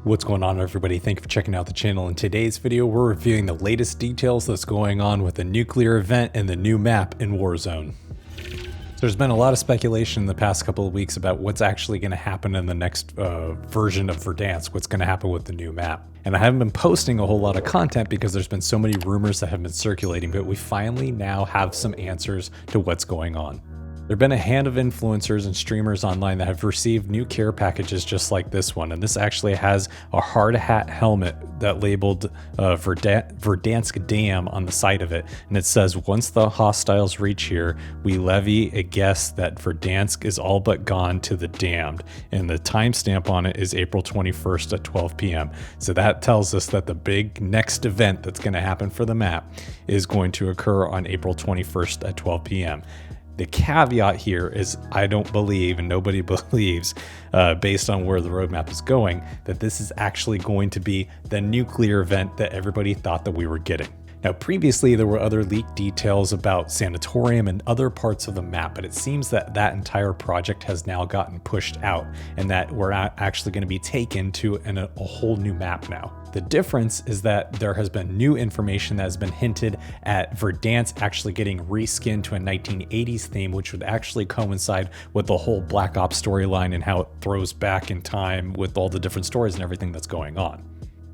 What's going on, everybody? Thank you for checking out the channel. In today's video, we're reviewing the latest details that's going on with the nuclear event and the new map in Warzone. There's been a lot of speculation in the past couple of weeks about what's actually going to happen in the next version of Verdansk, what's going to happen with the new map. And I haven't been posting a whole lot of content because there's been so many rumors that have been circulating, but we finally now have some answers to what's going on. There have been a hand of influencers and streamers online that have received new care packages just like this one, and this actually has a hard hat helmet that labeled Verdansk Dam on the side of it, and it says, "Once the hostiles reach here, we levy a guess that Verdansk is all but gone to the damned," and the timestamp on it is April 21st at 12 p.m. So that tells us that the big next event that's going to happen for the map is going to occur on April 21st at 12 p.m. The caveat here is I don't believe, and nobody believes, based on where the roadmap is going, that this is actually going to be the nuclear event that everybody thought that we were getting. Now, previously, there were other leaked details about Sanatorium and other parts of the map, but it seems that that entire project has now gotten pushed out and that we're actually going to be taken to a whole new map now. The difference is that there has been new information that has been hinted at Verdansk actually getting reskinned to a 1980s theme, which would actually coincide with the whole Black Ops storyline and how it throws back in time with all the different stories and everything that's going on.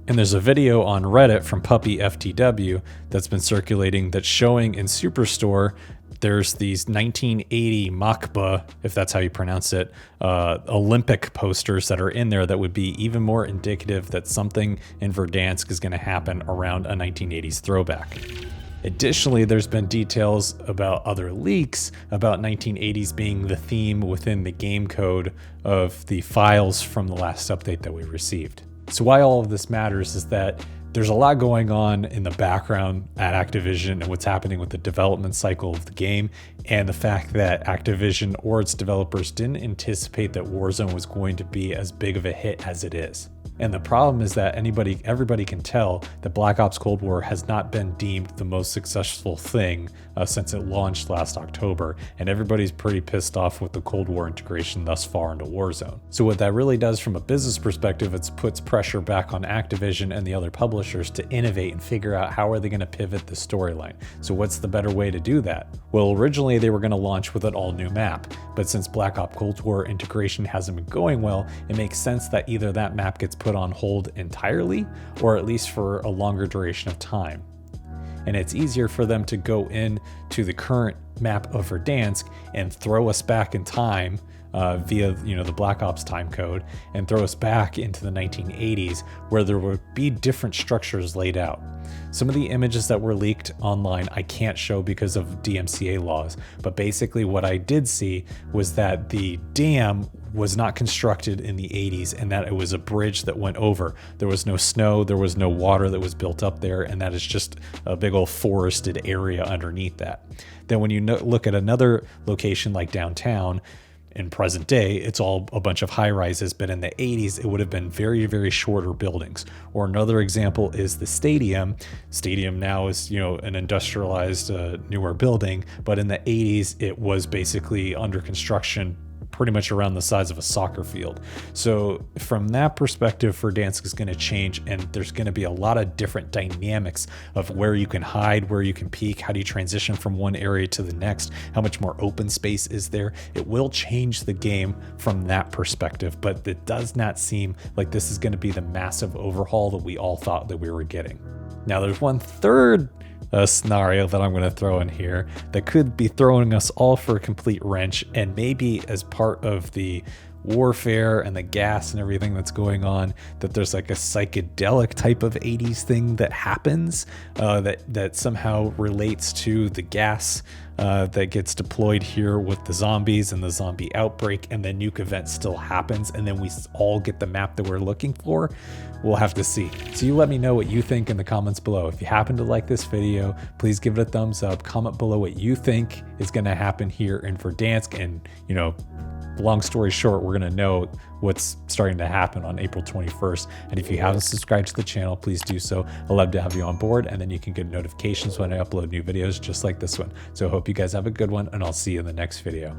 And there's a video on Reddit from Puppy FTW that's been circulating that's showing in Superstore there's these 1980 Makba, if that's how you pronounce it, Olympic posters that are in there that would be even more indicative that something in Verdansk is going to happen around a 1980s throwback. Additionally, there's been details about other leaks about 1980s being the theme within the game code of the files from the last update that we received. So why all of this matters is that there's a lot going on in the background at Activision and what's happening with the development cycle of the game, and the fact that Activision or its developers didn't anticipate that Warzone was going to be as big of a hit as it is. And the problem is that everybody can tell that Black Ops Cold War has not been deemed the most successful thing since it launched last October, and everybody's pretty pissed off with the Cold War integration thus far into Warzone. So what that really does from a business perspective, it puts pressure back on Activision and the other publishers to innovate and figure out how are they going to pivot the storyline. So what's the better way to do that? Well, originally they were going to launch with an all-new map, but since Black Ops Cold War integration hasn't been going well, it makes sense that either that map gets put on hold entirely, or at least for a longer duration of time. And it's easier for them to go in to the current map of Verdansk and throw us back in time via the Black Ops time code and throw us back into the 1980s, where there would be different structures laid out. Some of the images that were leaked online I can't show because of DMCA laws, but basically what I did see was that the dam was not constructed in the 80s and that it was a bridge that went over. There was no snow, there was no water that was built up there, and that is just a big old forested area underneath that. Then when you look at another location like downtown, in present day, it's all a bunch of high rises, but in the 80s, it would have been very, very shorter buildings. Or another example is the stadium. Stadium now is, an industrialized, newer building, but in the 80s, it was basically under construction, pretty much around the size of a soccer field. So from that perspective, Verdansk is going to change, and there's going to be a lot of different dynamics of where you can hide, where you can peek, how do you transition from one area to the next, how much more open space is there. It will change the game from that perspective, but it does not seem like this is going to be the massive overhaul that we all thought that we were getting. Now there's one third scenario that I'm going to throw in here that could be throwing us all for a complete wrench, and maybe as part of the warfare and the gas and everything that's going on, that there's like a psychedelic type of 80s thing that happens that somehow relates to the gas that gets deployed here with the zombies and the zombie outbreak, and the nuke event still happens, and then we all get the map that we're looking for. We'll have to see. So you let me know what you think in the comments below. If you happen to like this video, please give it a thumbs up. Comment below what you think is going to happen here in Verdansk, and long story short, we're going to know what's starting to happen on April 21st. And if you haven't subscribed to the channel, please do so. I'd love to have you on board, and then you can get notifications when I upload new videos just like this one. So I hope you guys have a good one, and I'll see you in the next video.